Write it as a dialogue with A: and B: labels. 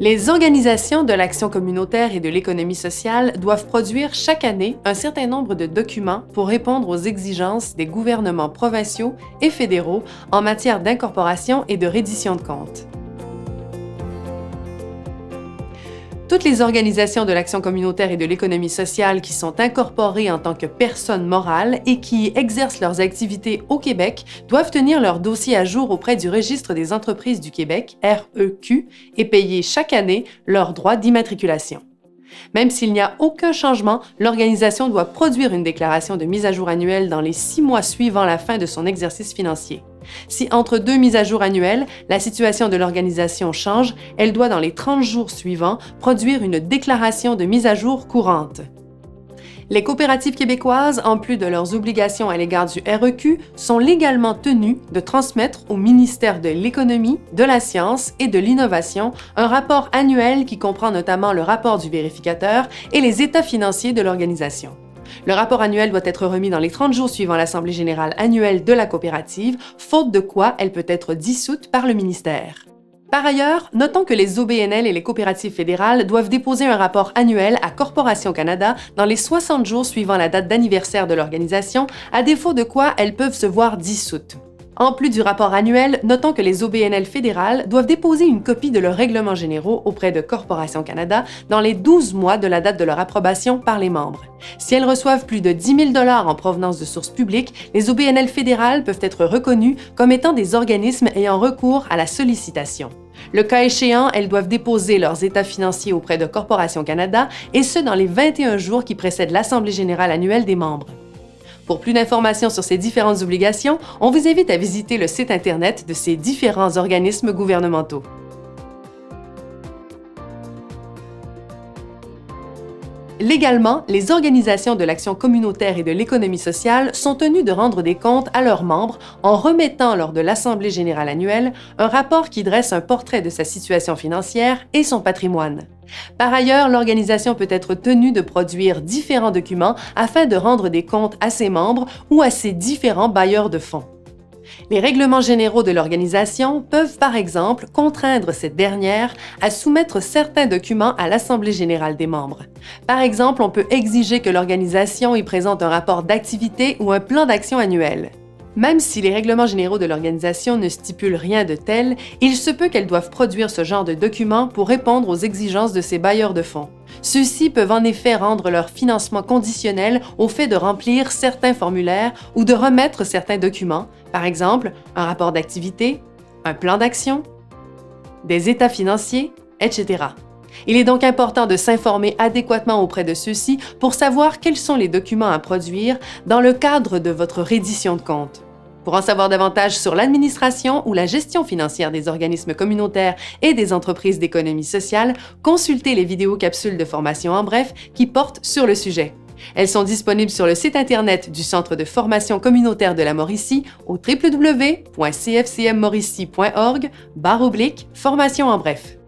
A: Les organisations de l'action communautaire et de l'économie sociale doivent produire chaque année un certain nombre de documents pour répondre aux exigences des gouvernements provinciaux et fédéraux en matière d'incorporation et de reddition de comptes. Toutes les organisations de l'action communautaire et de l'économie sociale qui sont incorporées en tant que personnes morales et qui exercent leurs activités au Québec doivent tenir leur dossier à jour auprès du Registre des entreprises du Québec, REQ, et payer chaque année leurs droits d'immatriculation. Même s'il n'y a aucun changement, l'organisation doit produire une déclaration de mise à jour annuelle dans les 6 mois suivant la fin de son exercice financier. Si entre 2 mises à jour annuelles, la situation de l'organisation change, elle doit dans les 30 jours suivants produire une déclaration de mise à jour courante. Les coopératives québécoises, en plus de leurs obligations à l'égard du REQ, sont légalement tenues de transmettre au ministère de l'Économie, de la Science et de l'Innovation un rapport annuel qui comprend notamment le rapport du vérificateur et les états financiers de l'organisation. Le rapport annuel doit être remis dans les 30 jours suivant l'Assemblée générale annuelle de la coopérative, faute de quoi elle peut être dissoute par le ministère. Par ailleurs, notons que les OBNL et les coopératives fédérales doivent déposer un rapport annuel à Corporation Canada dans les 60 jours suivant la date d'anniversaire de l'organisation, à défaut de quoi elles peuvent se voir dissoutes. En plus du rapport annuel, notons que les OBNL fédérales doivent déposer une copie de leurs règlements généraux auprès de Corporation Canada dans les 12 mois de la date de leur approbation par les membres. Si elles reçoivent plus de 10 000 $ en provenance de sources publiques, les OBNL fédérales peuvent être reconnues comme étant des organismes ayant recours à la sollicitation. Le cas échéant, elles doivent déposer leurs états financiers auprès de Corporation Canada, et ce dans les 21 jours qui précèdent l'Assemblée générale annuelle des membres. Pour plus d'informations sur ces différentes obligations, on vous invite à visiter le site Internet de ces différents organismes gouvernementaux. Légalement, les organisations de l'action communautaire et de l'économie sociale sont tenues de rendre des comptes à leurs membres en remettant lors de l'Assemblée générale annuelle un rapport qui dresse un portrait de sa situation financière et son patrimoine. Par ailleurs, l'organisation peut être tenue de produire différents documents afin de rendre des comptes à ses membres ou à ses différents bailleurs de fonds. Les règlements généraux de l'organisation peuvent par exemple contraindre cette dernière à soumettre certains documents à l'Assemblée générale des membres. Par exemple, on peut exiger que l'organisation y présente un rapport d'activité ou un plan d'action annuel. Même si les règlements généraux de l'organisation ne stipulent rien de tel, il se peut qu'elles doivent produire ce genre de documents pour répondre aux exigences de ces bailleurs de fonds. Ceux-ci peuvent en effet rendre leur financement conditionnel au fait de remplir certains formulaires ou de remettre certains documents, par exemple un rapport d'activité, un plan d'action, des états financiers, etc. Il est donc important de s'informer adéquatement auprès de ceux-ci pour savoir quels sont les documents à produire dans le cadre de votre reddition de comptes. Pour en savoir davantage sur l'administration ou la gestion financière des organismes communautaires et des entreprises d'économie sociale, consultez les vidéos capsules de formation en bref qui portent sur le sujet. Elles sont disponibles sur le site Internet du Centre de formation communautaire de la Mauricie au www.cfcmmauricie.org/formation en bref.